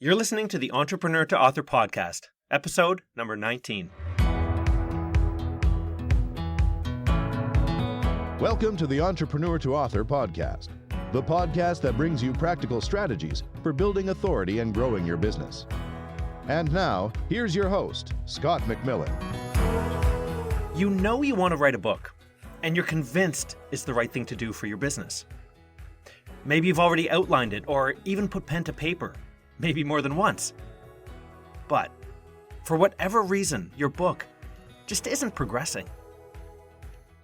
You're listening to the Entrepreneur to Author podcast, episode number 19. Welcome to the Entrepreneur to Author podcast, the podcast that brings you practical strategies for building authority and growing your business. And now, here's your host, Scott MacMillan. You know you want to write a book, and you're convinced it's the right thing to do for your business. Maybe you've already outlined it or even put pen to paper, maybe more than once. But for whatever reason, your book just isn't progressing.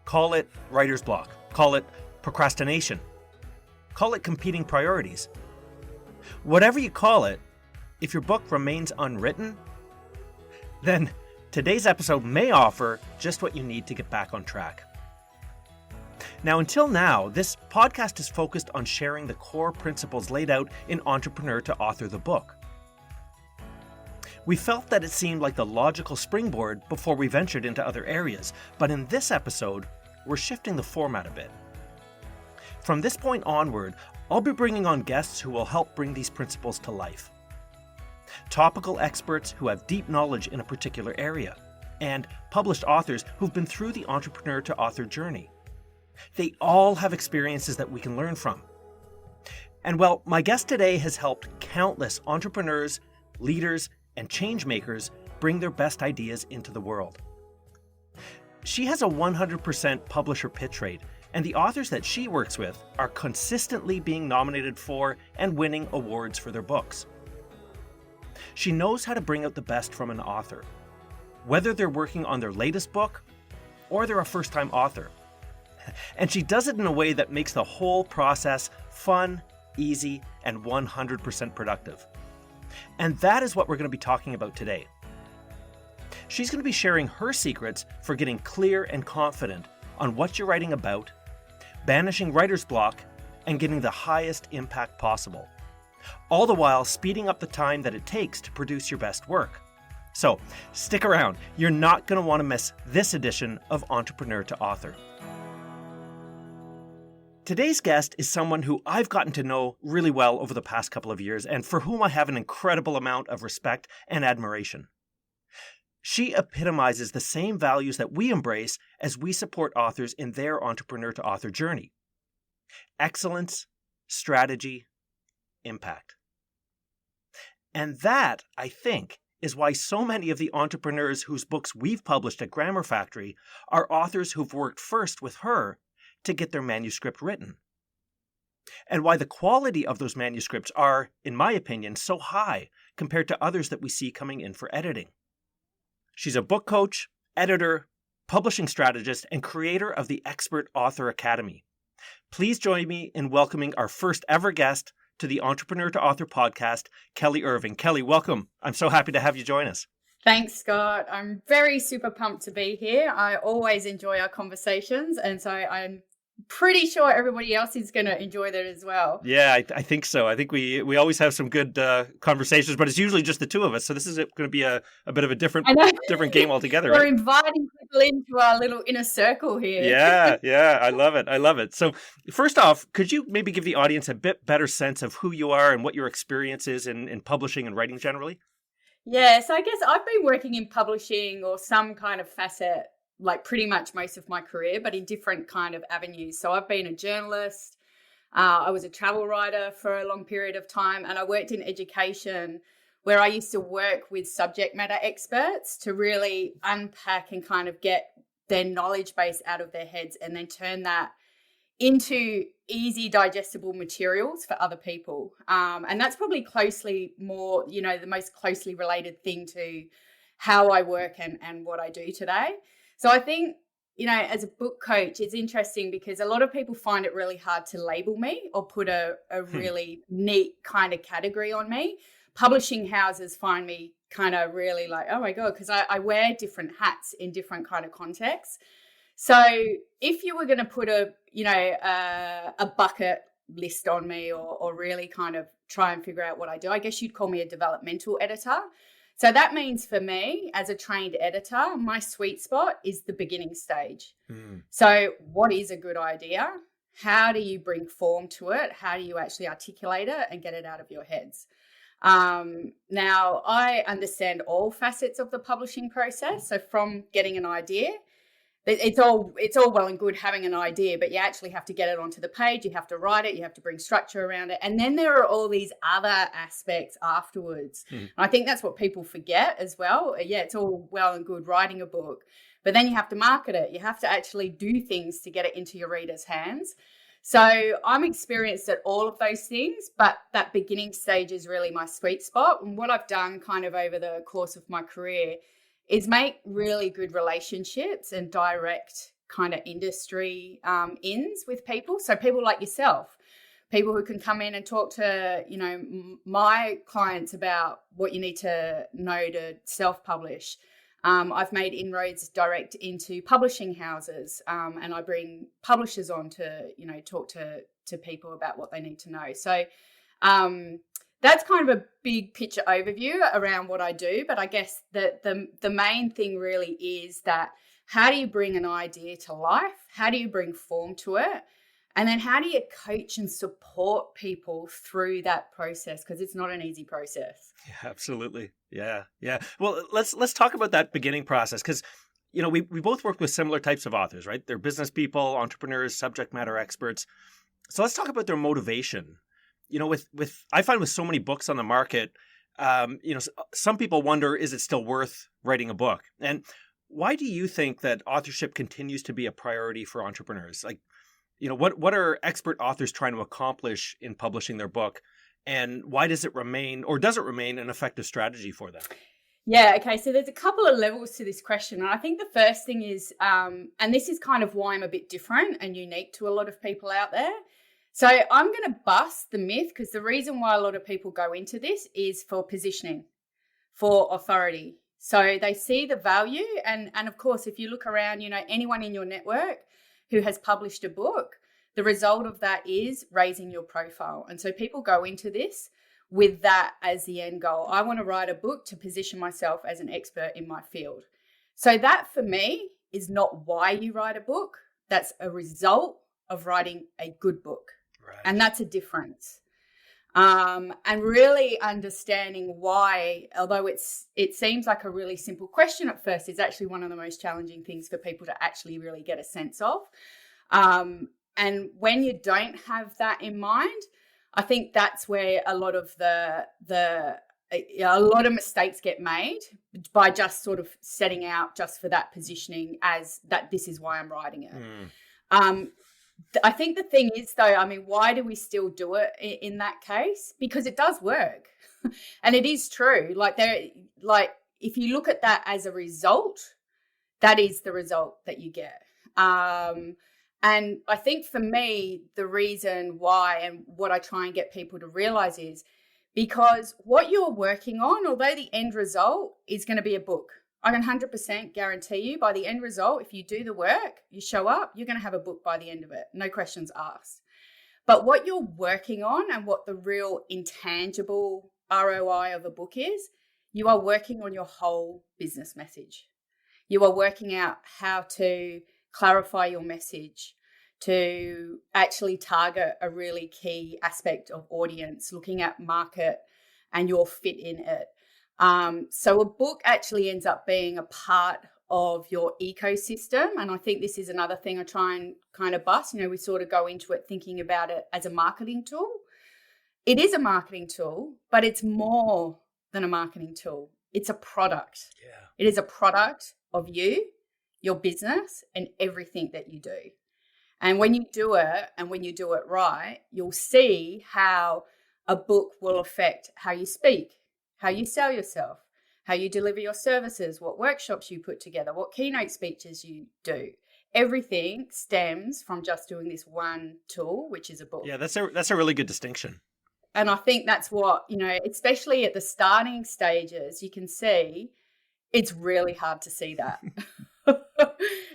Call it writer's block, call it procrastination, call it competing priorities. Whatever you call it, if your book remains unwritten, then today's episode may offer just what you need to get back on track. Now, until now, this podcast is focused on sharing the core principles laid out in Entrepreneur to Author the book. We felt that it seemed like the logical springboard before we ventured into other areas, but in this episode, we're shifting the format a bit. From this point onward, I'll be bringing on guests who will help bring these principles to life. Topical experts who have deep knowledge in a particular area, and published authors who've been through the Entrepreneur to Author journey. They all have experiences that we can learn from. And well, my guest today has helped countless entrepreneurs, leaders, and change makers bring their best ideas into the world. She has a 100% publisher pitch rate, and the authors that she works with are consistently being nominated for and winning awards for their books. She knows how to bring out the best from an author, whether they're working on their latest book or they're a first-time author. And she does it in a way that makes the whole process fun, easy, and 100% productive. And that is what we're going to be talking about today. She's going to be sharing her secrets for getting clear and confident on what you're writing about, banishing writer's block, and getting the highest impact possible. All the while speeding up the time that it takes to produce your best work. So stick around. You're not going to want to miss this edition of Entrepreneur to Author. Today's guest is someone who I've gotten to know really well over the past couple of years and for whom I have an incredible amount of respect and admiration. She epitomizes the same values that we embrace as we support authors in their Entrepreneur to Author journey. Excellence, strategy, impact. And that, I think, is why so many of the entrepreneurs whose books we've published at Grammar Factory are authors who've worked first with her to get their manuscript written. And why the quality of those manuscripts are, in my opinion, so high compared to others that we see coming in for editing. She's a book coach, editor, publishing strategist, and creator of the Expert Author Academy. Please join me in welcoming our first ever guest to the Entrepreneur to Author podcast, Kelly Irving. Kelly, welcome. I'm so happy to have you join us. Thanks, Scott. I'm very super pumped to be here. I always enjoy our conversations, and so I'm pretty sure everybody else is going to enjoy that as well. Yeah, I think so. I think we always have some good conversations, but it's usually just the two of us. So this is going to be a bit of a different game altogether. We're right? inviting people into our little inner circle here. Yeah. I love it. So first off, could you maybe give the audience a bit better sense of who you are and what your experience is in publishing and writing generally? Yeah, so I guess I've been working in publishing or some kind of facet like pretty much most of my career, but in different kind of avenues. So I've been a journalist, I was a travel writer for a long period of time, and I worked in education where I used to work with subject matter experts to really unpack and kind of get their knowledge base out of their heads and then turn that into easy digestible materials for other people. And that's probably closely more, the most closely related thing to how I work and what I do today. So I think, as a book coach, it's interesting because a lot of people find it really hard to label me or put a really neat kind of category on me. Publishing houses find me kind of really like, oh my God, because I wear different hats in different kind of contexts. So if you were going to put a bucket list on me or really kind of try and figure out what I do, I guess you'd call me a developmental editor. So that means for me, as a trained editor, my sweet spot is the beginning stage. So what is a good idea? How do you bring form to it? How do you actually articulate it and get it out of your heads? Now, I understand all facets of the publishing process. So from getting an idea, it's all well and good having an idea, but you actually have to get it onto the page. You have to write it. You have to bring structure around it. And then there are all these other aspects afterwards. And I think that's what people forget as well. Yeah, it's all well and good writing a book, but then you have to market it. You have to actually do things to get it into your readers' hands. So I'm experienced at all of those things, but that beginning stage is really my sweet spot. And what I've done kind of over the course of my career is make really good relationships and direct kind of industry ins with people. So people like yourself, people who can come in and talk to, my clients about what you need to know to self-publish. I've made inroads direct into publishing houses, and I bring publishers on to, talk to people about what they need to know. So that's kind of a big picture overview around what I do. But I guess the main thing really is that how do you bring an idea to life? How do you bring form to it? And then how do you coach and support people through that process? Because it's not an easy process. Yeah, absolutely. Yeah. Well, let's talk about that beginning process, because we both work with similar types of authors, right? They're business people, entrepreneurs, subject matter experts. So let's talk about their motivation. I find with so many books on the market, some people wonder, is it still worth writing a book? And why do you think that authorship continues to be a priority for entrepreneurs? Like, what are expert authors trying to accomplish in publishing their book? And why does it remain an effective strategy for them? Yeah, okay. So there's a couple of levels to this question. And I think the first thing is, and this is kind of why I'm a bit different and unique to a lot of people out there. So I'm going to bust the myth, because the reason why a lot of people go into this is for positioning, for authority. So they see the value. And of course, if you look around, anyone in your network who has published a book, the result of that is raising your profile. And so people go into this with that as the end goal. I want to write a book to position myself as an expert in my field. So that for me is not why you write a book. That's a result of writing a good book. Right. And that's a difference. And really understanding why, although it seems like a really simple question at first, is actually one of the most challenging things for people to actually really get a sense of. And when you don't have that in mind, I think that's where a lot of a lot of mistakes get made by just sort of setting out just for that positioning as that this is why I'm writing it. I think the thing is, though, why do we still do it in that case? Because it does work. And it is true. If you look at that as a result, that is the result that you get. And I think for me, the reason why and what I try and get people to realize is because what you're working on, although the end result is going to be a book, I can 100% guarantee you by the end result, if you do the work, you show up, you're going to have a book by the end of it. No questions asked. But what you're working on and what the real intangible ROI of a book is, you are working on your whole business message. You are working out how to clarify your message, to actually target a really key aspect of audience, looking at market and your fit in it. So a book actually ends up being a part of your ecosystem. And I think this is another thing I try and kind of bust. We sort of go into it thinking about it as a marketing tool. It is a marketing tool, but it's more than a marketing tool. It's a product. Yeah. It is a product of you, your business, and everything that you do. And when you do it, and when you do it right, you'll see how a book will affect how you speak, how you sell yourself, how you deliver your services, what workshops you put together, what keynote speeches you do. Everything stems from just doing this one tool, which is a book. Yeah, that's a really good distinction. And I think that's what, especially at the starting stages, you can see it's really hard to see that.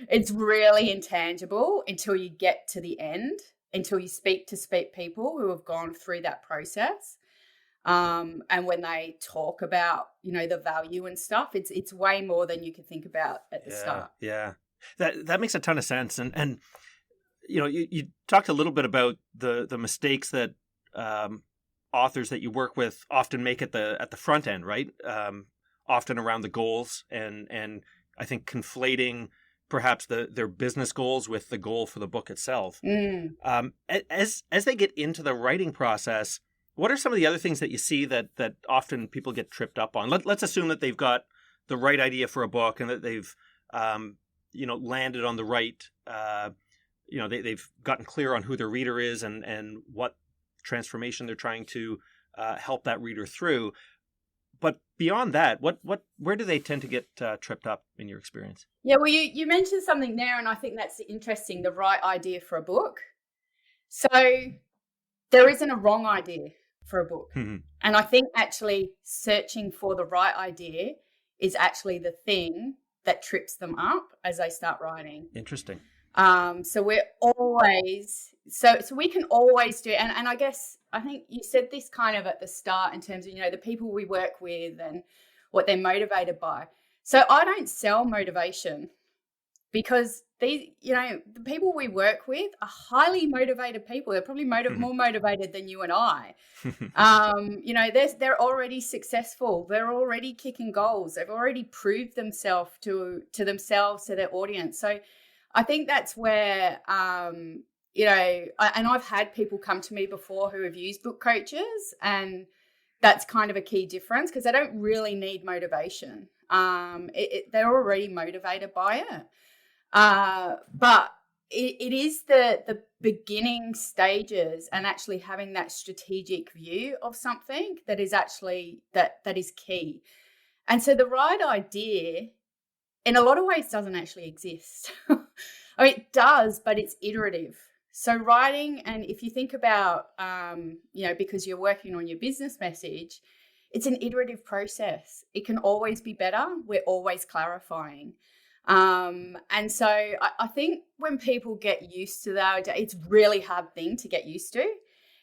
It's really intangible until you get to the end, until you speak to people who have gone through that process. And when they talk about, the value and stuff, it's way more than you can think about at the start. Yeah. That makes a ton of sense. And you talked a little bit about the mistakes that authors that you work with often make at the front end, right? Often around the goals, and I think conflating perhaps their business goals with the goal for the book itself. As they get into the writing process, what are some of the other things that you see that often people get tripped up on? Let's assume that they've got the right idea for a book and that they've landed on the right, they've gotten clear on who their reader is and what transformation they're trying to help that reader through. But beyond that, where do they tend to get tripped up in your experience? Yeah, well, you mentioned something there, and I think that's interesting, the right idea for a book. So there isn't a wrong idea for a book. Mm-hmm. And I think actually searching for the right idea is actually the thing that trips them up as they start writing. Interesting. So we're always, so we can always do, and I think you said this kind of at the start in terms of, the people we work with and what they're motivated by. So I don't sell motivation because these, the people we work with are highly motivated people. They're probably more motivated than you and I. They're already successful. They're already kicking goals. They've already proved themselves to themselves, to their audience. So I think that's where, and I've had people come to me before who have used book coaches, and that's kind of a key difference because they don't really need motivation. They're already motivated by it. But it is the beginning stages and actually having that strategic view of something that is actually, that is key. And so the right idea in a lot of ways doesn't actually exist. I mean, it does, but it's iterative. So writing, and if you think about, because you're working on your business message, it's an iterative process. It can always be better. We're always clarifying. And so I think when people get used to that, it's a really hard thing to get used to.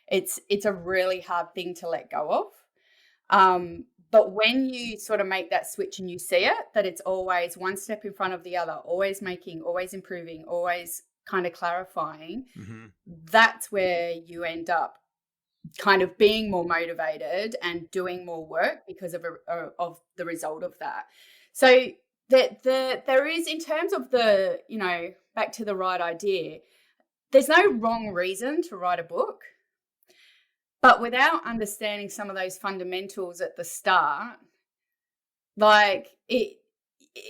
It's a really hard thing to let go of. But when you sort of make that switch and you see it, that it's always one step in front of the other, always making, always improving, always kind of clarifying, that's where you end up kind of being more motivated and doing more work because of the result of that. So there is, in terms of the, back to the right idea, there's no wrong reason to write a book. But without understanding some of those fundamentals at the start,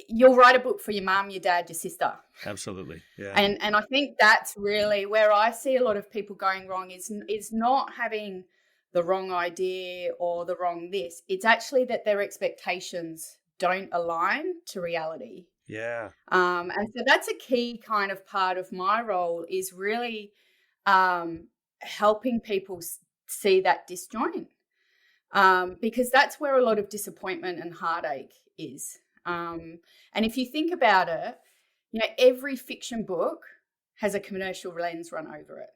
you'll write a book for your mum, your dad, your sister. Absolutely, yeah. And I think that's really where I see a lot of people going wrong is not having the wrong idea or the wrong this. It's actually that their expectations don't align to reality. Yeah. And so that's a key kind of part of my role is really helping people see that disjoint, because that's where a lot of disappointment and heartache is. And if you think about it, every fiction book has a commercial lens run over it.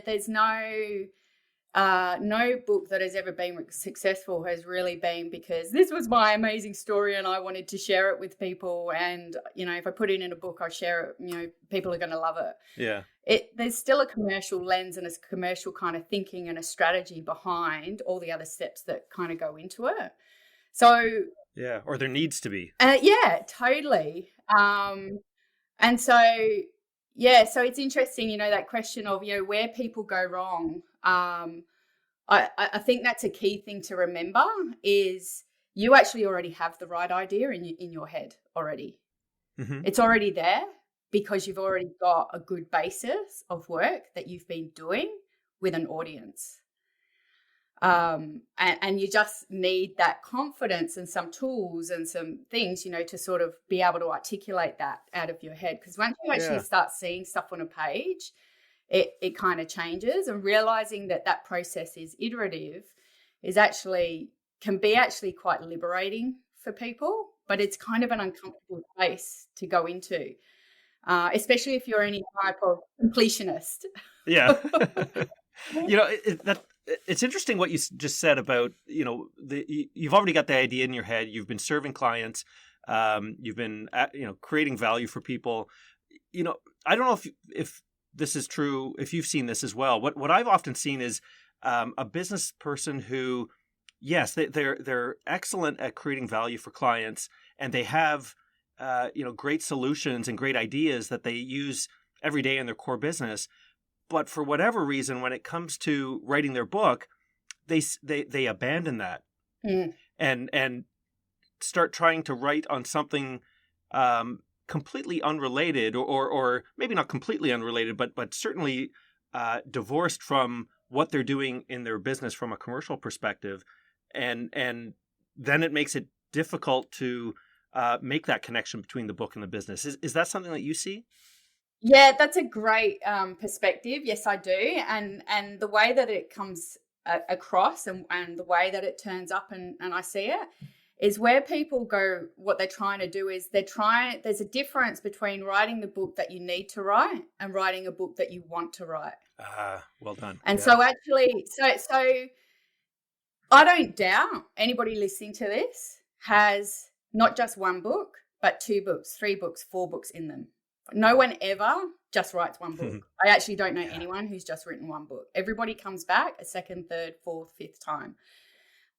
There's no book that has ever been successful has really been because this was my amazing story and I wanted to share it with people. And, if I put it in a book, I share it, people are going to love it. Yeah. There's still a commercial lens and a commercial kind of thinking and a strategy behind all the other steps that kind of go into it. So yeah, or there needs to be. Yeah, totally. And so it's interesting, that question of where people go wrong. I think that's a key thing to remember is you actually already have the right idea in your head already. Mm-hmm. It's already there. Because you've already got a good basis of work that you've been doing with an audience. And you just need that confidence and some tools and some things, to sort of be able to articulate that out of your head. Because once you actually start seeing stuff on a page, it kind of changes, and realizing that process is iterative can be quite liberating for people, but it's kind of an uncomfortable place to go into. Especially if you're any type of completionist. Yeah. It's interesting what you just said about, you've already got the idea in your head. You've been serving clients. You've been, creating value for people. I don't know if this is true, if you've seen this as well. What I've often seen is a business person who, yes, they're excellent at creating value for clients, and they have great solutions and great ideas that they use every day in their core business. But for whatever reason, when it comes to writing their book, they abandon that and start trying to write on something completely unrelated, or maybe not completely unrelated, but certainly divorced from what they're doing in their business from a commercial perspective, and then it makes it difficult to make that connection between the book and the business. Is that something that you see? Yeah, that's a great perspective. Yes, I do. And the way that it comes across and the way that it turns up and I see it is where people go, what they're trying to do is there's a difference between writing the book that you need to write and writing a book that you want to write. Well done. And so actually, so I don't doubt anybody listening to this has not just one book, but 2 books, 3 books, 4 books in them. No one ever just writes one book. I actually don't know anyone who's just written one book. Everybody comes back a second, third, fourth, fifth time,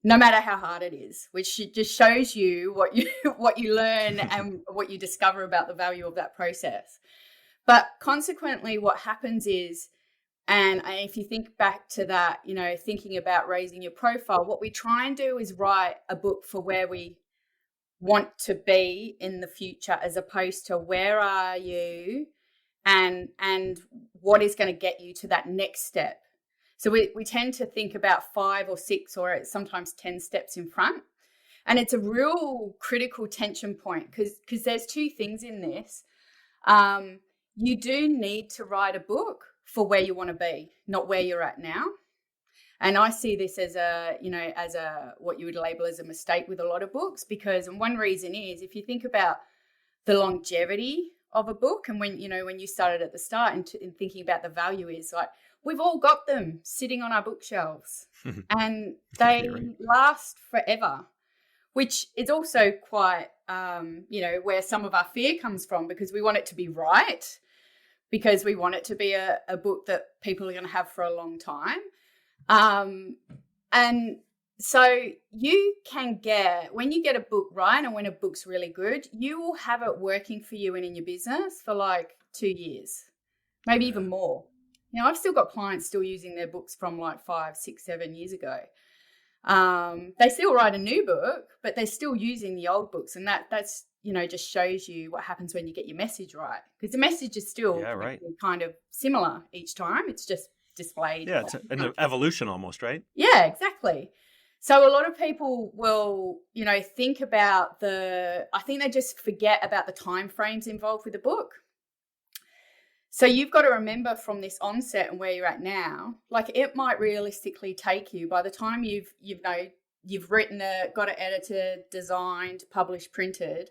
no matter how hard it is, which just shows you what you learn and what you discover about the value of that process. But consequently, what happens is, and if you think back to that, thinking about raising your profile, what we try and do is write a book for where we want to be in the future, as opposed to where are you and what is going to get you to that next step. So we tend to think about 5 or 6 or sometimes 10 steps in front. And it's a real critical tension point because there's 2 things in this. You do need to write a book for where you want to be, not where you're at now. And I see this as what you would label as a mistake with a lot of books, because, and one reason is, if you think about the longevity of a book, and when you started at the start and thinking about the value is like, we've all got them sitting on our bookshelves and they last forever, which is also quite, where some of our fear comes from, because we want it to be right, because we want it to be a book that people are going to have for a long time. And so you can when you get a book right, and when a book's really good, you will have it working for you and in your business for like 2 years, maybe even more. I've still got clients still using their books from like 5, 6, 7 years ago. They still write a new book, but they're still using the old books. And that's, just shows you what happens when you get your message right. Because the message is still kind of similar each time. It's just displayed. Yeah, it's an evolution almost, right? Yeah, exactly. So a lot of people will, think about I think they just forget about the time frames involved with the book. So you've got to remember from this onset and where you're at now, like it might realistically take you, by the time you've written it, got it edited, designed, published, printed,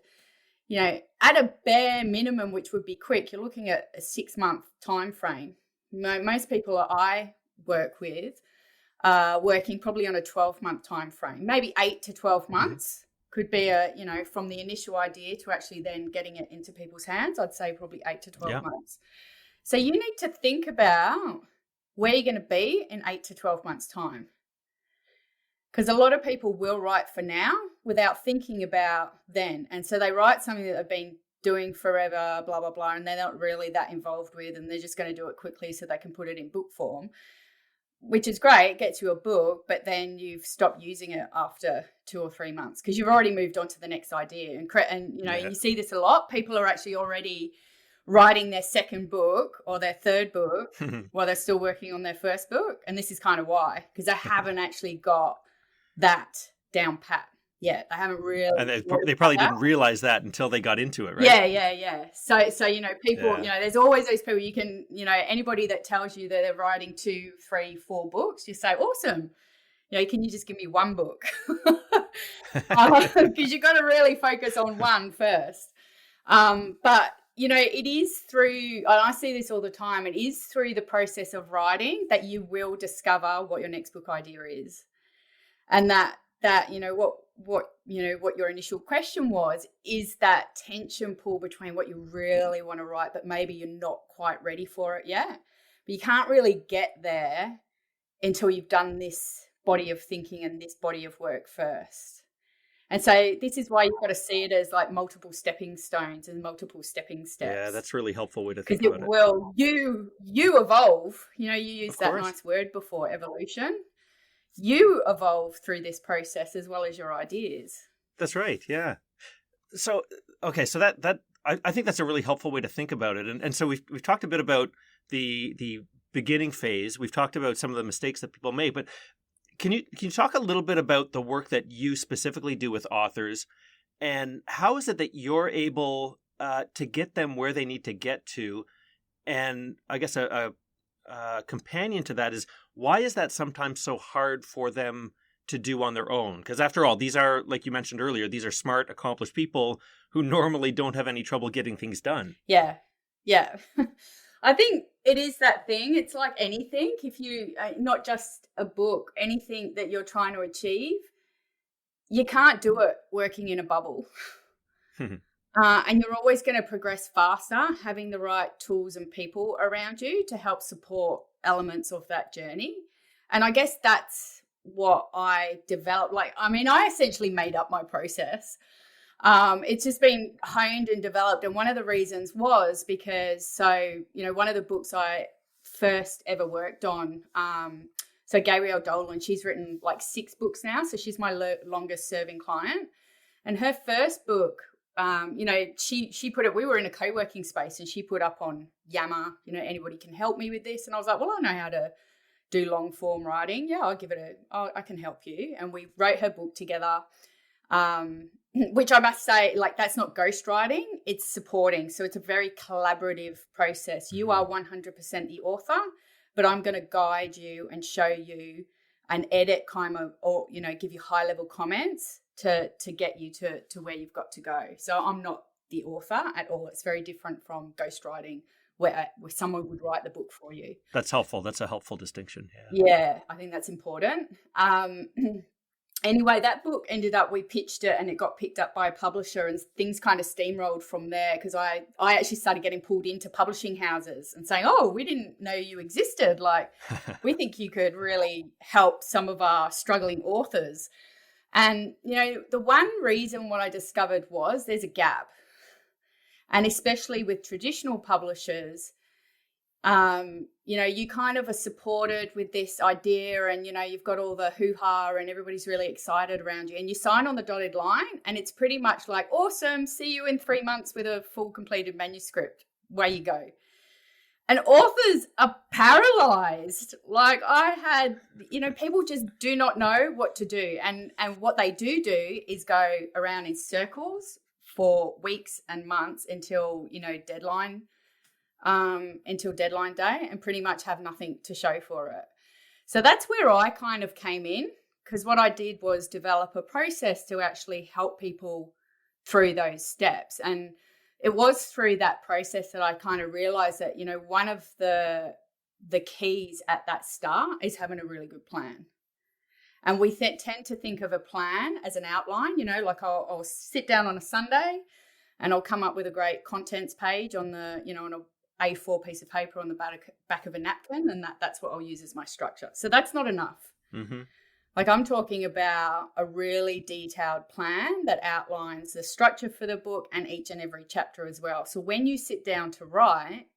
at a bare minimum, which would be quick, you're looking at a 6-month time frame. Most people that I work with are working probably on a 12-month time frame, maybe 8 to 12 months. Could be from the initial idea to actually then getting it into people's hands. I'd say probably 8 to 12 months. So you need to think about where you're going to be in 8 to 12 months time. Because a lot of people will write for now without thinking about then. And so they write something that they've been doing forever, blah, blah, blah, and they're not really that involved with, and they're just going to do it quickly so they can put it in book form, which is great. It gets you a book, but then you've stopped using it after 2 or 3 months because you've already moved on to the next idea. And you see this a lot. People are actually already writing their second book or their third book while they're still working on their first book. And this is kind of why, because they haven't actually got that down pat yet. They haven't really. And they probably didn't realize that until they got into it, right? Yeah. So people, there's always those people you can, anybody that tells you that they're writing 2, 3, 4 books, you say, awesome. Can you just give me one book? Because you've got to really focus on one first. But it is through, and I see this all the time, it is through the process of writing that you will discover what your next book idea is. And that what your initial question was, is that tension pull between what you really want to write, but maybe you're not quite ready for it yet. But you can't really get there until you've done this body of thinking and this body of work first. And so this is why you've got to see it as like multiple stepping stones and multiple stepping steps. Yeah, that's a really helpful way to think because about it will, you evolve. You know, you used Of that course. nice word before, evolution. You evolve through this process as well as your ideas. That's right. Yeah. So, okay. So I think that's a really helpful way to think about it. And so we've talked a bit about the beginning phase. We've talked about some of the mistakes that people make, but can you talk a little bit about the work that you specifically do with authors, and how is it that you're able to get them where they need to get to? And I guess a companion to that is, why is that sometimes so hard for them to do on their own? Because after all, these are, like you mentioned earlier, these are smart, accomplished people who normally don't have any trouble getting things done. Yeah. I think it is that thing. It's like anything. If you, not just a book, anything that you're trying to achieve, you can't do it working in a bubble. And you're always going to progress faster having the right tools and people around you to help support elements of that journey. And I guess that's what I developed. I essentially made up my process. It's just been honed and developed. And one of the reasons was because, one of the books I first ever worked on, so Gabrielle Dolan, she's written like 6 books now. So she's my longest serving client. And her first book, she put it, we were in a co-working space and she put up on Yammer, anybody can help me with this. And I was like, well, I know how to do long form writing. Yeah, I can help you. And we wrote her book together, which I must say, like, that's not ghostwriting, it's supporting. So it's a very collaborative process. You are 100% the author, but I'm going to guide you and show you and edit or give you high level comments to get you to where you've got to go. So I'm not the author at all. It's very different from ghostwriting, where someone would write the book for you. That's helpful. That's a helpful distinction. Yeah, I think that's important. Anyway, that book we pitched it and it got picked up by a publisher, and things kind of steamrolled from there, because I actually started getting pulled into publishing houses and saying, oh, we didn't know you existed. Like, we think you could really help some of our struggling authors. And, the one reason what I discovered was there's a gap. And especially with traditional publishers, you kind of are supported with this idea, and, you've got all the hoo-ha and everybody's really excited around you, and you sign on the dotted line and it's pretty much like, awesome, see you in 3 months with a full completed manuscript. Away you go. And authors are paralyzed. Like, I had, people just do not know what to do. And what they do is go around in circles for weeks and months until deadline day, and pretty much have nothing to show for it. So that's where I kind of came in, because what I did was develop a process to actually help people through those steps. And it was through that process that I kind of realized that, one of the keys at that start is having a really good plan. And we tend to think of a plan as an outline, like I'll sit down on a Sunday and I'll come up with a great contents page on on a A4 piece of paper on the back of a napkin, and that's what I'll use as my structure. So that's not enough. Mm-hmm. Like, I'm talking about a really detailed plan that outlines the structure for the book and each and every chapter as well. So when you sit down to write,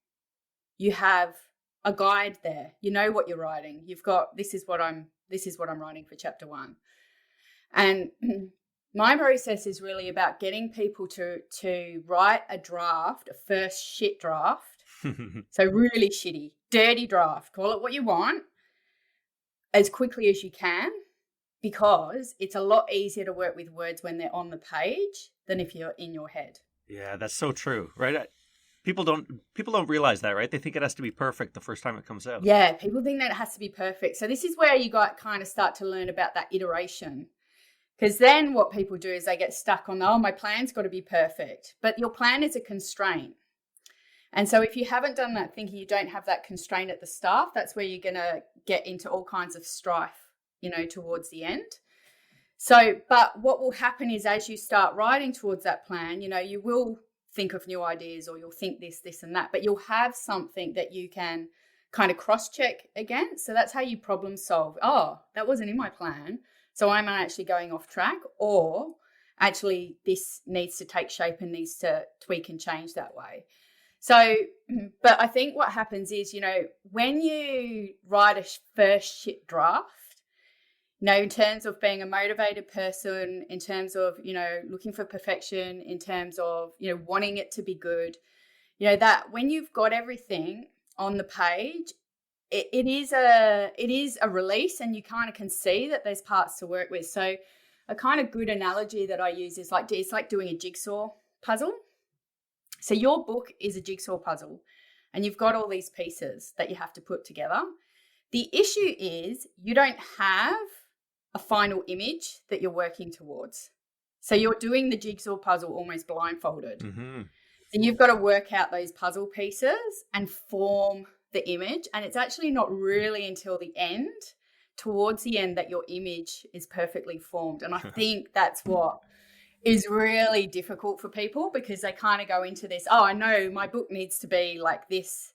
you have a guide there. You know what you're writing. You've got, this is what I'm writing for chapter 1. And my process is really about getting people to write a draft, a first shit draft. So really shitty, dirty draft, call it what you want, as quickly as you can, because it's a lot easier to work with words when they're on the page than if you're in your head. Yeah, that's so true, right? People don't realize that, right? They think it has to be perfect the first time it comes out. Yeah, people think that it has to be perfect. So this is where you kind of start to learn about that iteration. Because then what people do is they get stuck on, my plan's got to be perfect. But your plan is a constraint. And so if you haven't done that thinking, you don't have that constraint at the start, that's where you're going to get into all kinds of strife, towards the end. So, but what will happen is, as you start writing towards that plan, you will think of new ideas, or you'll think this and that, but you'll have something that you can kind of cross-check against. So that's how you problem solve. Oh, that wasn't in my plan. So am I actually going off track, or actually this needs to take shape and needs to tweak and change that way? So, but I think what happens is, when you write a first shit draft, in terms of being a motivated person, in terms of, looking for perfection, in terms of, wanting it to be good, that when you've got everything on the page, it is a release, and you kind of can see that there's parts to work with. So a kind of good analogy that I use is it's like doing a jigsaw puzzle. So your book is a jigsaw puzzle, and you've got all these pieces that you have to put together. The issue is you don't have a final image that you're working towards. So you're doing the jigsaw puzzle almost blindfolded. Mm-hmm. So you've got to work out those puzzle pieces and form the image. And it's actually not really until the end, towards the end, that your image is perfectly formed. And I think that's what is really difficult for people, because they kind of go into this, I know my book needs to be like this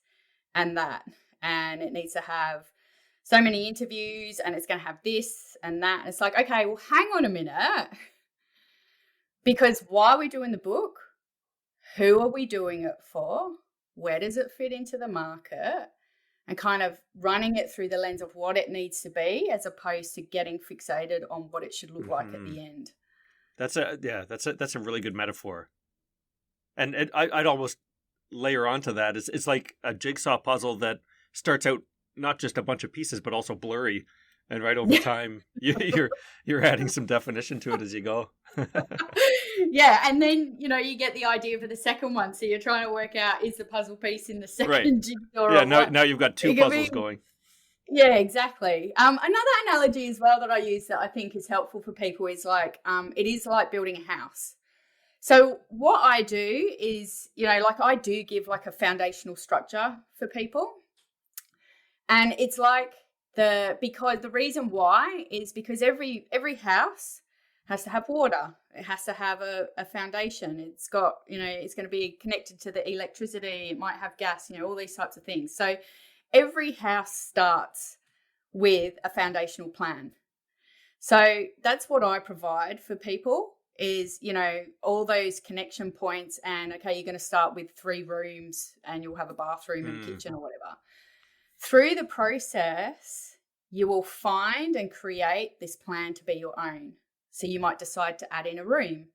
and that, and it needs to have so many interviews, and it's going to have this and that. And it's like, okay, well, hang on a minute, because why are we doing the book? Who are we doing it for? Where does it fit into the market? And kind of running it through the lens of what it needs to be, as opposed to getting fixated on what it should look like at the end. That's a really good metaphor. And I'd almost layer onto that. It's like a jigsaw puzzle that starts out not just a bunch of pieces, but also blurry. And right over time, you're adding some definition to it as you go. Yeah, and then you get the idea for the second one. So you're trying to work out, is the puzzle piece in the second jigsaw? Yeah, now you've got two puzzles going. Yeah, exactly. Another analogy as well that I use that I think is helpful for people is like, it is like building a house. So what I do is, I do give like a foundational structure for people. And it's like because the reason why is because every house has to have water. It has to have a foundation. It's got, it's going to be connected to the electricity. It might have gas, all these types of things. So every house starts with a foundational plan. So that's what I provide for people is, all those connection points, and okay, you're going to start with 3 rooms and you'll have a bathroom and a kitchen or whatever. Through the process, you will find and create this plan to be your own. So you might decide to add in a room.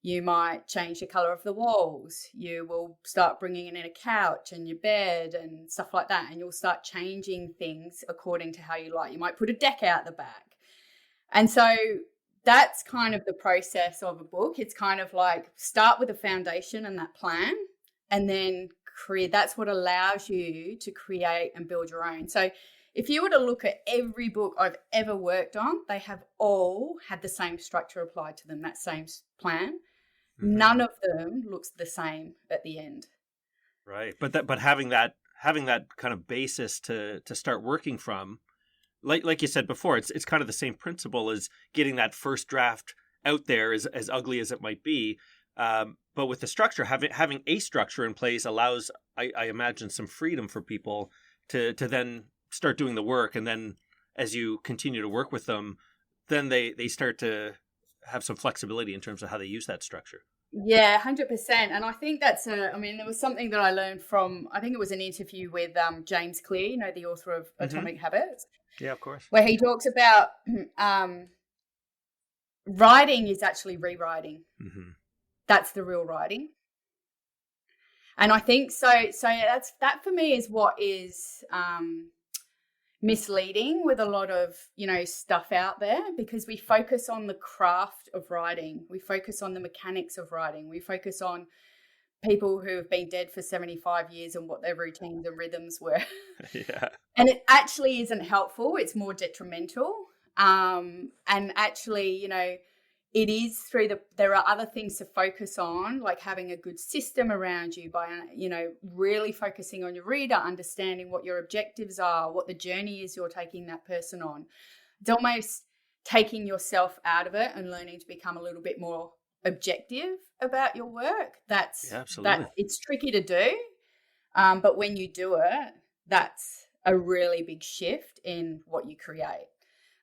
You might change the color of the walls. You will start bringing in a couch and your bed and stuff like that. And you'll start changing things according to how you like. You might put a deck out the back. And so that's kind of the process of a book. It's kind of like start with a foundation and that plan, and then create. That's what allows you to create and build your own. So if you were to look at every book I've ever worked on, they have all had the same structure applied to them, that same plan. Mm-hmm. None of them looks the same at the end. Right. But having that kind of basis to start working from, like you said before, it's kind of the same principle as getting that first draft out there, as ugly as it might be. But with the structure, having a structure in place allows, I imagine, some freedom for people to then start doing the work. And then as you continue to work with them, then they start to have some flexibility in terms of how they use that structure. Yeah, 100%. And I think that's there was something that I learned from, I think it was an interview with James Clear, the author of Atomic Habits. Yeah, of course. Where he talks about writing is actually rewriting. Mm-hmm. That's the real writing. And I think so that for me is what is misleading with a lot of, stuff out there, because we focus on the craft of writing. We focus on the mechanics of writing. We focus on people who have been dead for 75 years and what their routines and rhythms were. Yeah. And it actually isn't helpful. It's more detrimental. And actually, it is there are other things to focus on, like having a good system around you by, really focusing on your reader, understanding what your objectives are, what the journey is you're taking that person on. It's almost taking yourself out of it and learning to become a little bit more objective about your work. Absolutely. It's tricky to do. But when you do it, that's a really big shift in what you create.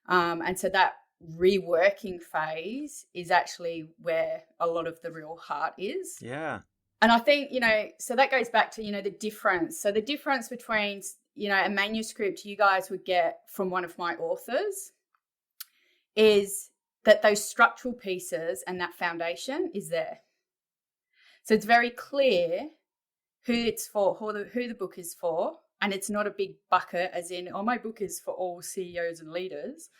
And so that reworking phase is actually where a lot of the real heart is. Yeah. And I think, so that goes back to, the difference. So the difference between, a manuscript you guys would get from one of my authors is that those structural pieces and that foundation is there. So it's very clear who it's for, who the book is for. And it's not a big bucket as in, my book is for all CEOs and leaders.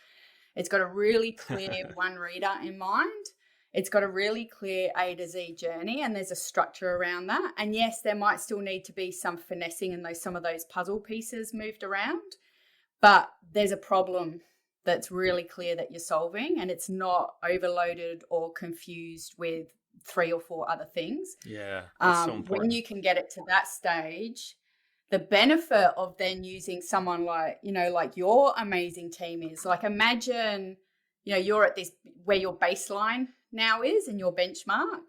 It's got a really clear one reader in mind. It's got a really clear A to Z journey, and there's a structure around that. And yes, there might still need to be some finessing and some of those puzzle pieces moved around, but there's a problem that's really clear that you're solving, and it's not overloaded or confused with 3 or 4 other things. Yeah, that's so important. When you can get it to that stage, the benefit of then using someone like, like your amazing team is, like, imagine, you're at this where your baseline now is and your benchmark.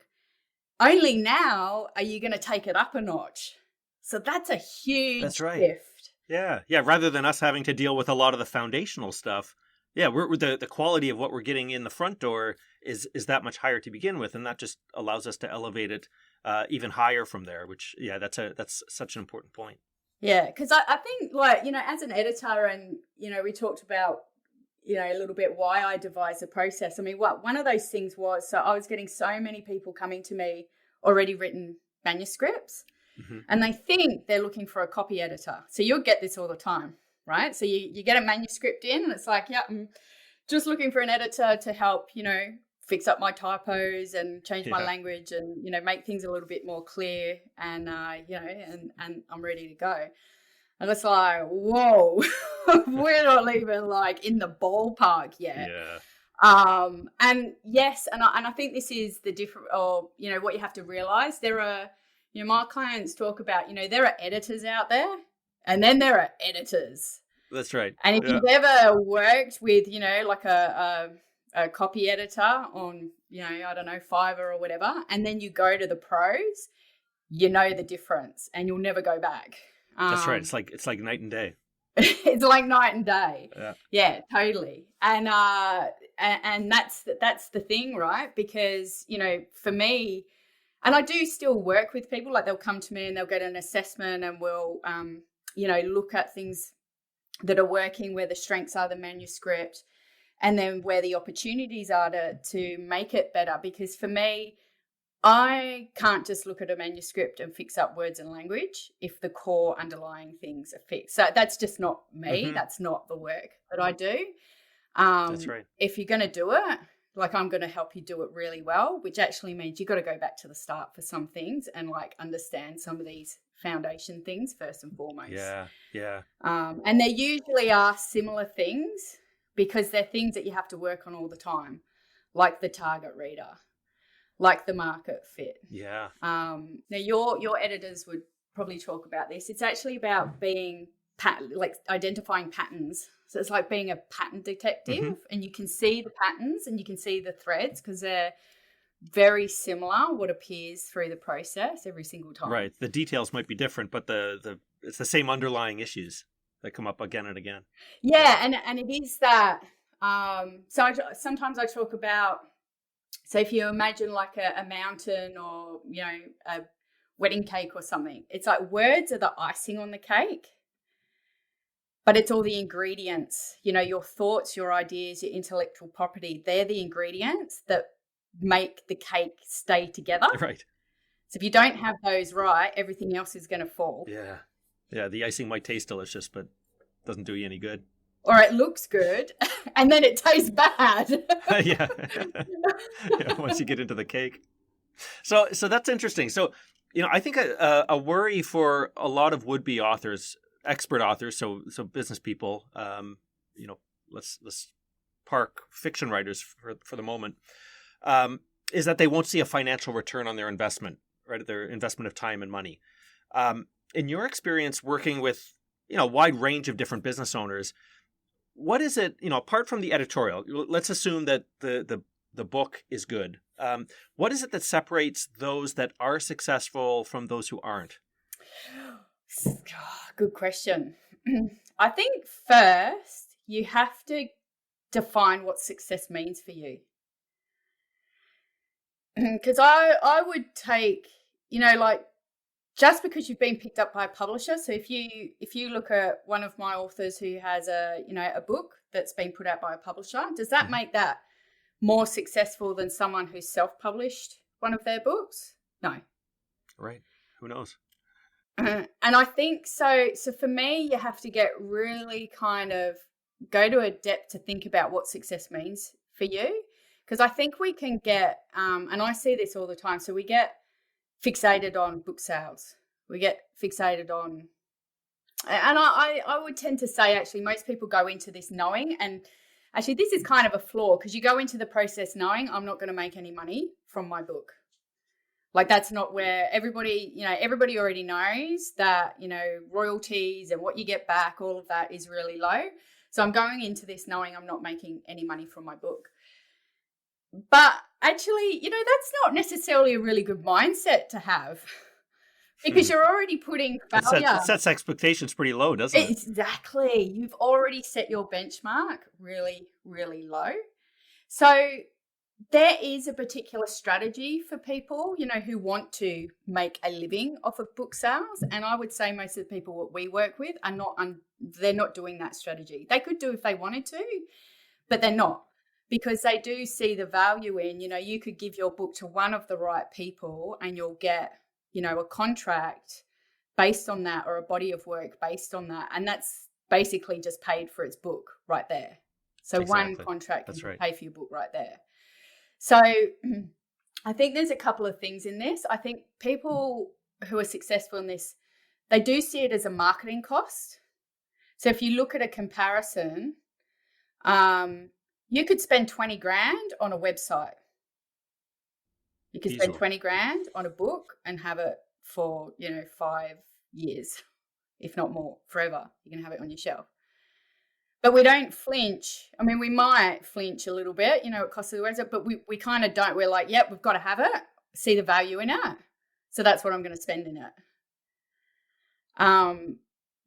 Only now are you going to take it up a notch. So that's a huge shift. Yeah. Rather than us having to deal with a lot of the foundational stuff. Yeah, we're the quality of what we're getting in the front door is that much higher to begin with, and that just allows us to elevate it even higher from there. Which, that's such an important point. Yeah, because I think, like, as an editor, and we talked about a little bit why I devised the process. I mean, one of those things was, so I was getting so many people coming to me already written manuscripts, and they think they're looking for a copy editor. So you'll get this all the time, right? So you get a manuscript in, and it's like, I'm just looking for an editor to help, fix up my typos and change my language and, make things a little bit more clear and, and I'm ready to go. And it's like, whoa, we're not even like in the ballpark yet. Yeah. And yes, and I think this is the different, or, what you have to realize. There are, my clients talk about, there are editors out there, and then there are editors. That's right. And if you've ever worked with, like a copy editor on, I don't know, Fiverr or whatever, and then you go to the pros, the difference, and you'll never go back. That's right. It's like night and day. It's like night and day. Yeah, totally. And that's the thing, right? Because, for me, and I do still work with people, like they'll come to me and they'll get an assessment, and we'll, look at things that are working, where the strengths are the manuscript, and then where the opportunities are to make it better. Because for me, I can't just look at a manuscript and fix up words and language if the core underlying things are fixed. So that's just not me. That's not the work that I do. That's right. If you're going to do it, like, I'm going to help you do it really well, which actually means you've got to go back to the start for some things and, like, understand some of these foundation things first and foremost. Yeah. And there usually are similar things, because they're things that you have to work on all the time, like the target reader, like the market fit. Yeah. Now your editors would probably talk about this. It's actually about being identifying patterns. So it's like being a pattern detective, and you can see the patterns and you can see the threads, because they're very similar, what appears through the process every single time. Right. The details might be different, but it's the same underlying issues that come up again and again. Yeah, and it is that. Sometimes I talk about, so if you imagine like a mountain, or, a wedding cake or something, it's like words are the icing on the cake, but it's all the ingredients, your thoughts, your ideas, your intellectual property. They're the ingredients that make the cake stay together. Right. So if you don't have those right, everything else is going to fall. Yeah. Yeah, the icing might taste delicious, but doesn't do you any good. Or it looks good, and then it tastes bad. Yeah. Once you get into the cake. So that's interesting. So, I think a worry for a lot of would-be authors, expert authors, so business people, let's park fiction writers for the moment, is that they won't see a financial return on their investment, right? Their investment of time and money. In your experience working with, a wide range of different business owners, what is it, apart from the editorial, let's assume that the book is good. What is it that separates those that are successful from those who aren't? Good question. I think first you have to define what success means for you. Because I would take, like, just because you've been picked up by a publisher. So if you look at one of my authors who has a book that's been put out by a publisher, does that make that more successful than someone who's self-published one of their books? No. Right. Who knows? And I think so for me, you have to get really kind of go to a depth to think about what success means for you. Because I think we can get, and I see this all the time, so we get fixated on book sales. We get fixated on, and I would tend to say actually most people go into this knowing, and actually this is kind of a flaw because you go into the process knowing I'm not going to make any money from my book. Like that's not where everybody already knows that, royalties and what you get back, all of that is really low. So I'm going into this knowing I'm not making any money from my book. But actually, that's not necessarily a really good mindset to have because you're already putting failure. It sets expectations pretty low, doesn't it? Exactly. You've already set your benchmark really, really low. So there is a particular strategy for people, who want to make a living off of book sales. And I would say most of the people that we work with they're not doing that strategy. They could do if they wanted to, but they're not. Because they do see the value in, you could give your book to one of the right people and you'll get, a contract based on that or a body of work based on that. And that's basically just paid for its book right there. So exactly. One contract can pay for your book right there. So I think there's a couple of things in this. I think people who are successful in this, they do see it as a marketing cost. So if you look at a comparison, you could spend 20 grand on a website. You could spend 20 grand on a book and have it for, 5 years, if not more, forever. You can have it on your shelf. But we don't flinch. I mean, we might flinch a little bit, it costs the website, but we kind of don't. We're like, yep, we've got to have it, see the value in it. So that's what I'm going to spend in it.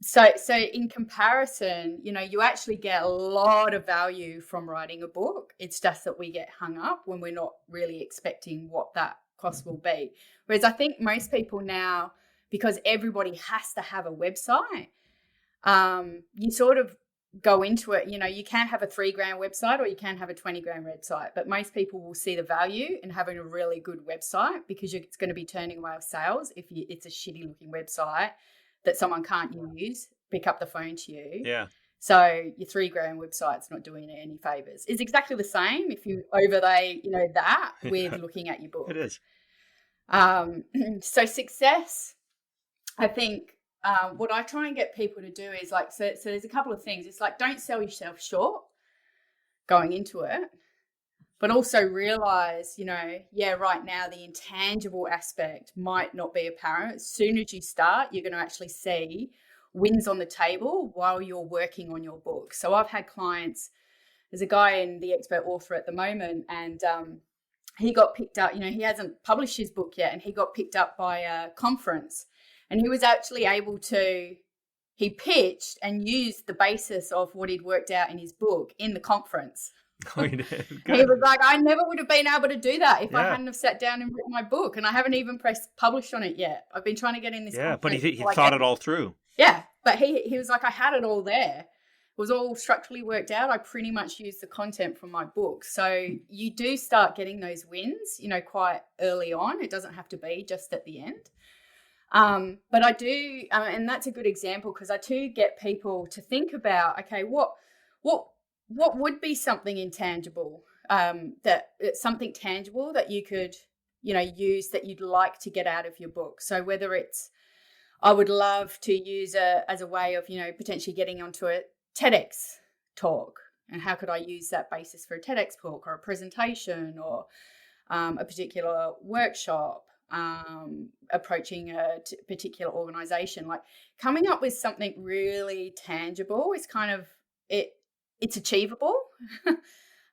So in comparison, you actually get a lot of value from writing a book. It's just that we get hung up when we're not really expecting what that cost will be. Whereas I think most people now, because everybody has to have a website, you sort of go into it, you can have a 3 grand website or you can have a 20 grand website, but most people will see the value in having a really good website because it's going to be turning away sales if it's a shitty looking website that someone can't use, pick up the phone to you. Yeah. So your 3 grand website's not doing it any favors. It's exactly the same if you overlay, that with looking at your book. It is. So success, I think what I try and get people to do is like, so there's a couple of things. It's like, don't sell yourself short going into it, but also realize, right now the intangible aspect might not be apparent. As soon as you start, you're going to actually see wins on the table while you're working on your book. So I've had clients, there's a guy in the Expert Author at the moment, and he got picked up, he hasn't published his book yet, and he got picked up by a conference, and he was actually able to, he pitched and used the basis of what he'd worked out in his book in the conference. Oh, he did. He was like, I never would have been able to do that if I hadn't have sat down and written my book, and I haven't even pressed publish on it yet. I've been trying to get in this. Yeah, but he thought it all through. Yeah, but he was like, I had it all there. It was all structurally worked out. I pretty much used the content from my book. So you do start getting those wins, quite early on. It doesn't have to be just at the end. But I do, and that's a good example because I do get people to think about, okay, what would be something intangible, that it's something tangible that you could, use that you'd like to get out of your book. So whether it's, I would love to use it as a way of, potentially getting onto a TEDx talk, and how could I use that basis for a TEDx talk or a presentation or a particular workshop, approaching a particular organization. Like coming up with something really tangible is kind of it's achievable.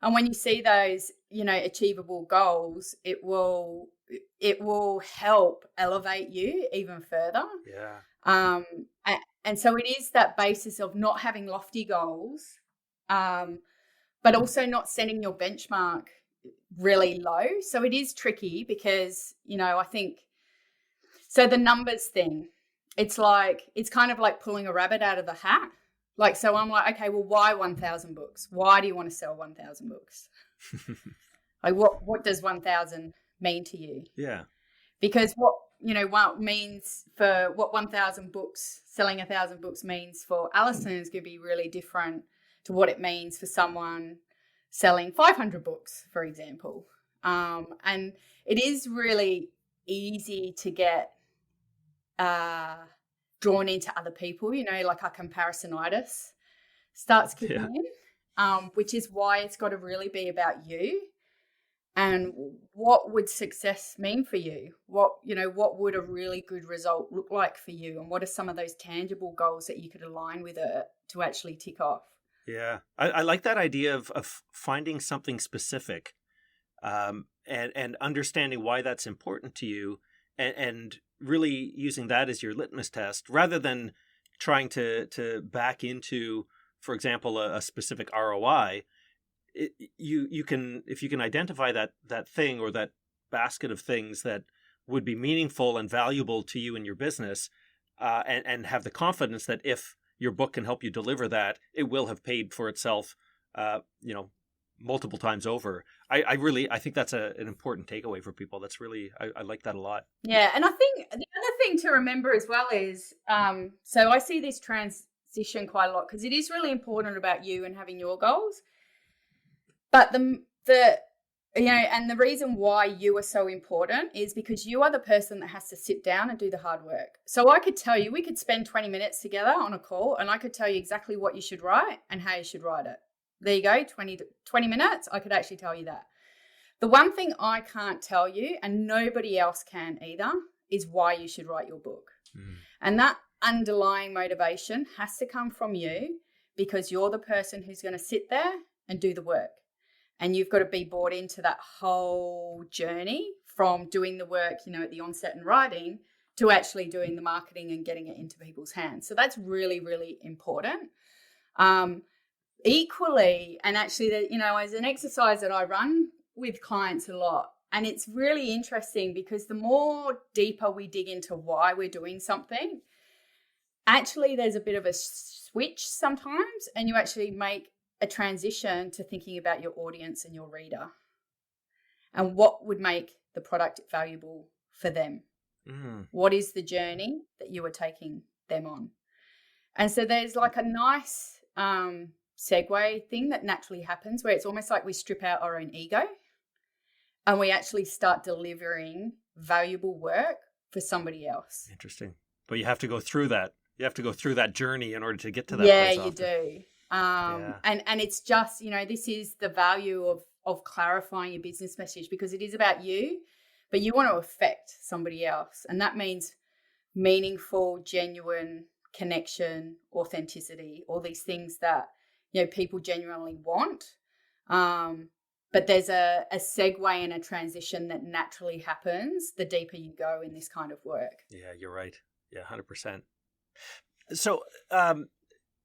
And when you see those, achievable goals, it will help elevate you even further. Yeah. so it is that basis of not having lofty goals, but also not setting your benchmark really low. So it is tricky because, I think, so the numbers thing, it's kind of like pulling a rabbit out of the hat. Like, so I'm like, okay, well, why 1,000 books? Why do you want to sell 1,000 books? Like, what does 1,000 mean to you? Yeah. Because what 1,000 books, selling 1,000 books means for Alison is going to be really different to what it means for someone selling 500 books, for example. And it is really easy to get drawn into other people, like our comparisonitis starts kicking in, which is why it's got to really be about you. And what would success mean for you? What would a really good result look like for you? And what are some of those tangible goals that you could align with it to actually tick off? Yeah. I like that idea of finding something specific, and understanding why that's important to you, and really using that as your litmus test rather than trying to back into, for example, a specific ROI. You can, if you can identify that thing or that basket of things that would be meaningful and valuable to you and your business, and have the confidence that if your book can help you deliver that, it will have paid for itself, multiple times over. I think that's an important takeaway for people. That's really, I like that a lot. Yeah. And I think the other thing to remember as well is, so I see this transition quite a lot because it is really important about you and having your goals. But and the reason why you are so important is because you are the person that has to sit down and do the hard work. So I could tell you, we could spend 20 minutes together on a call and I could tell you exactly what you should write and how you should write it. There you go, 20 minutes, I could actually tell you that. The one thing I can't tell you, and nobody else can either, is why you should write your book. And that underlying motivation has to come from you because you're the person who's going to sit there and do the work. And you've got to be brought into that whole journey from doing the work, at the onset and writing to actually doing the marketing and getting it into people's hands. So that's really, really important. Equally, and actually, as an exercise that I run with clients a lot, and it's really interesting because the more deeper we dig into why we're doing something, actually there's a bit of a switch sometimes, and you actually make a transition to thinking about your audience and your reader and what would make the product valuable for them. What is the journey that you are taking them on? And so there's like a nice segue thing that naturally happens where it's almost like we strip out our own ego and we actually start delivering valuable work for somebody else. Interesting. But you have to go through that. You have to go through that journey in order to get to that place. Yeah, you do. And it's just, this is the value of clarifying your business message because it is about you, but you want to affect somebody else. And that means meaningful, genuine connection, authenticity, all these things that, people genuinely want. But there's a segue and a transition that naturally happens the deeper you go in this kind of work. Yeah, you're right. Yeah, 100%. So,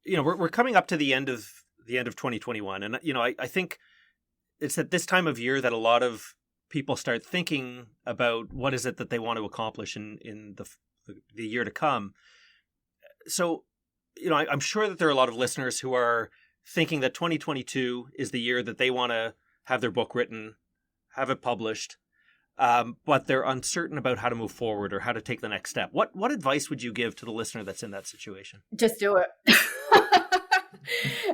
we're coming up to the end of 2021, and I think it's at this time of year that a lot of people start thinking about what is it that they want to accomplish in the year to come. So, I'm sure that there are a lot of listeners who are thinking that 2022 is the year that they want to have their book written, have it published, but they're uncertain about how to move forward or how to take the next step. What advice would you give to the listener that's in that situation? Just do it.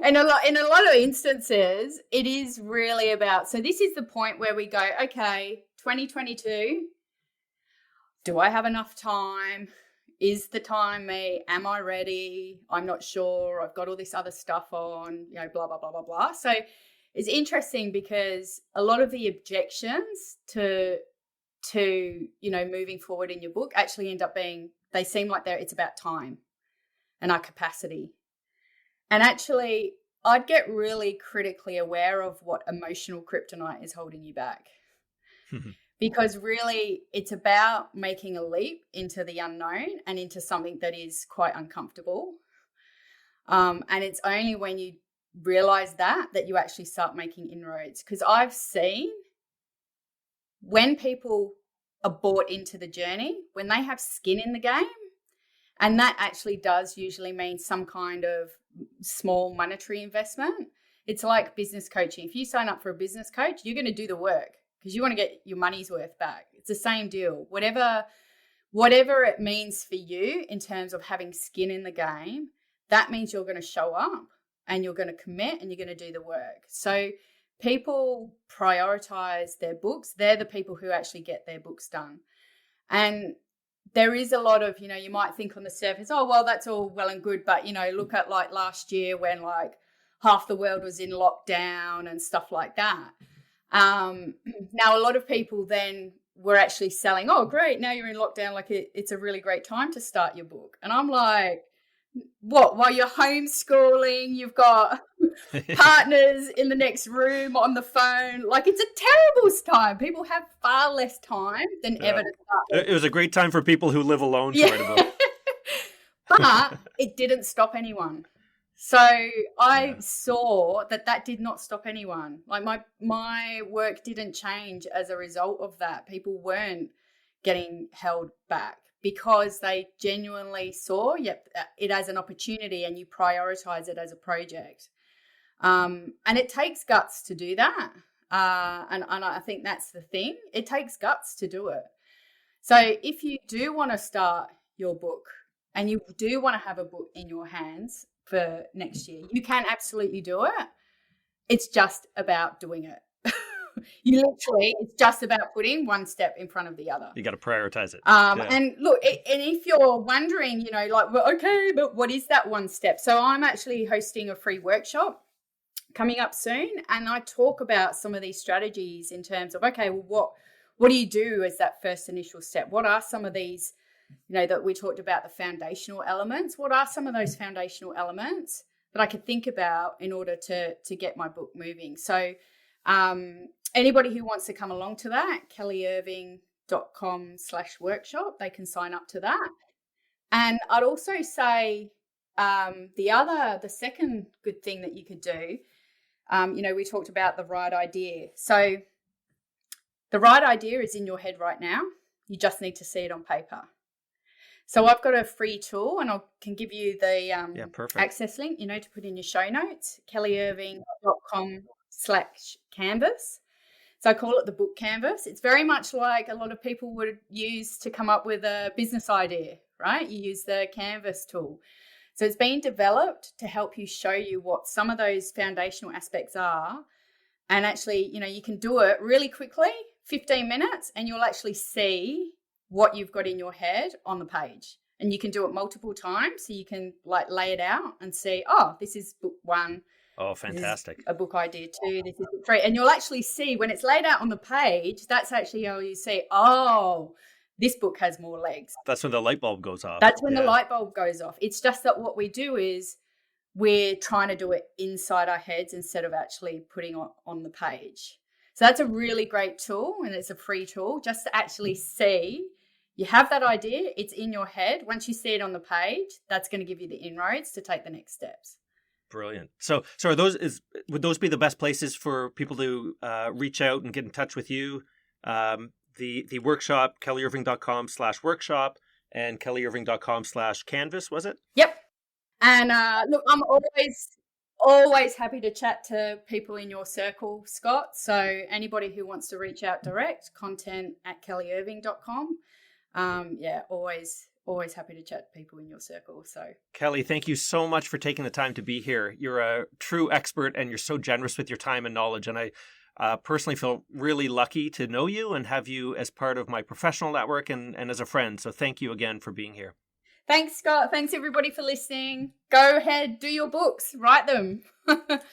And in a lot of instances, it is really about, so this is the point where we go, okay, 2022, do I have enough time? Is the time me? Am I ready? I'm not sure. I've got all this other stuff on, blah, blah, blah, blah, blah. So it's interesting because a lot of the objections to moving forward in your book actually end up being, they seem like it's about time and our capacity. And actually, I'd get really critically aware of what emotional kryptonite is holding you back. because really it's about making a leap into the unknown and into something that is quite uncomfortable. And it's only when you realize that you actually start making inroads. Because I've seen when people are bought into the journey, when they have skin in the game, and that actually does usually mean some kind of small monetary investment. It's like business coaching. If you sign up for a business coach, you're going to do the work because you want to get your money's worth back. It's the same deal. Whatever it means for you in terms of having skin in the game, that means you're going to show up and you're going to commit and you're going to do the work. So people prioritize their books. They're the people who actually get their books done. And there is a lot of, you might think on the surface, oh, well, that's all well and good. But, look at like last year when like half the world was in lockdown and stuff like that. Now, a lot of people then were actually selling, oh, great, now you're in lockdown. Like it's a really great time to start your book. And I'm like, what, while you're homeschooling, you've got partners in the next room on the phone. Like it's a terrible time. People have far less time than ever to start. It was a great time for people who live alone to write a book. But it didn't stop anyone. So I saw that did not stop anyone. Like my work didn't change as a result of that. People weren't getting held back because they genuinely saw it as an opportunity and you prioritize it as a project. And it takes guts to do that. And I think that's the thing. It takes guts to do it. So if you do want to start your book and you do want to have a book in your hands for next year, you can absolutely do it. It's just about doing it. It's just about putting one step in front of the other. You got to prioritize it. And look, and if you're wondering, like, well, okay, but what is that one step? So I'm actually hosting a free workshop coming up soon. And I talk about some of these strategies in terms of, okay, well, what do you do as that first initial step? What are some of these, that we talked about the foundational elements? What are some of those foundational elements that I could think about in order to get my book moving? So anybody who wants to come along to that, kellyirving.com/workshop, they can sign up to that. And I'd also say the second good thing that you could do, we talked about the right idea. So the right idea is in your head right now. You just need to see it on paper. So I've got a free tool and I can give you the access link, to put in your show notes, kellyirving.com/canvas. So I call it the book canvas. It's very much like a lot of people would use to come up with a business idea, right? You use the canvas tool. So it's been developed to help you show you what some of those foundational aspects are. And actually, you can do it really quickly, 15 minutes, and you'll actually see what you've got in your head on the page. And you can do it multiple times. So you can like lay it out and see, oh, this is book one. Oh, fantastic. A book idea 2, this is book 3. And you'll actually see when it's laid out on the page, that's actually how you see, oh, this book has more legs. That's when the light bulb goes off. That's when the light bulb goes off. It's just that what we do is we're trying to do it inside our heads instead of actually putting it on the page. So that's a really great tool, and it's a free tool just to actually see. You have that idea, it's in your head. Once you see it on the page, that's going to give you the inroads to take the next steps. Brilliant. So would those be the best places for people to reach out and get in touch with you? The workshop, kellyirving.com/workshop and kellyirving.com/canvas, was it? Yep. And look, I'm always happy to chat to people in your circle, Scott. So anybody who wants to reach out direct, content@kellyirving.com. Always happy to chat to people in your circle. So Kelly, thank you so much for taking the time to be here. You're a true expert and you're so generous with your time and knowledge. And I personally feel really lucky to know you and have you as part of my professional network and as a friend. So thank you again for being here. Thanks, Scott. Thanks, everybody, for listening. Go ahead, do your books, write them. Now,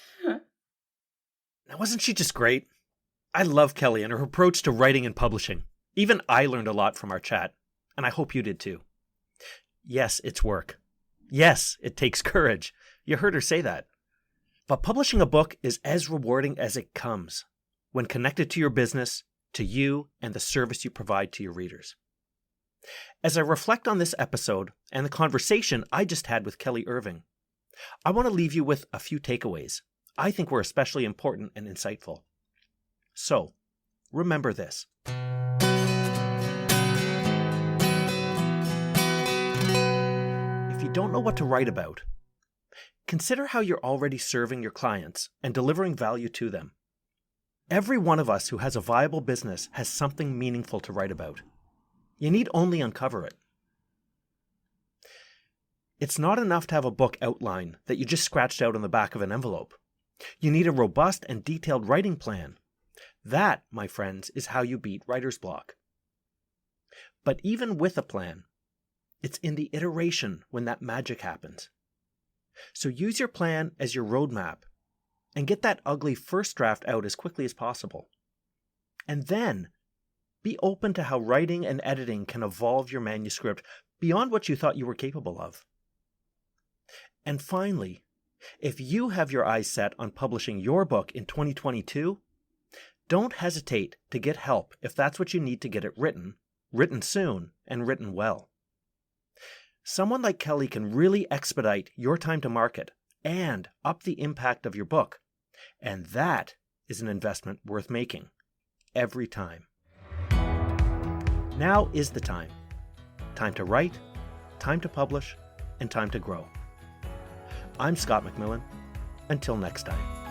wasn't she just great? I love Kelly and her approach to writing and publishing. Even I learned a lot from our chat, and I hope you did too. Yes, it's work. Yes, it takes courage. You heard her say that. But publishing a book is as rewarding as it comes when connected to your business to you and the service you provide to your readers. As I reflect on this episode and the conversation I just had with Kelly Irving, I want to leave you with a few takeaways I think were especially important and insightful. So, remember this. If you don't know what to write about, consider how you're already serving your clients and delivering value to them. Every one of us who has a viable business has something meaningful to write about. You need only uncover it. It's not enough to have a book outline that you just scratched out on the back of an envelope. You need a robust and detailed writing plan. That, my friends, is how you beat writer's block. But even with a plan, it's in the iteration when that magic happens. So use your plan as your roadmap and get that ugly first draft out as quickly as possible. And then be open to how writing and editing can evolve your manuscript beyond what you thought you were capable of. And finally, if you have your eyes set on publishing your book in 2022, don't hesitate to get help if that's what you need to get it written soon, and written well. Someone like Kelly can really expedite your time to market and up the impact of your book. And that is an investment worth making every time. Now is the time. Time to write, time to publish, and time to grow. I'm Scott MacMillan. Until next time.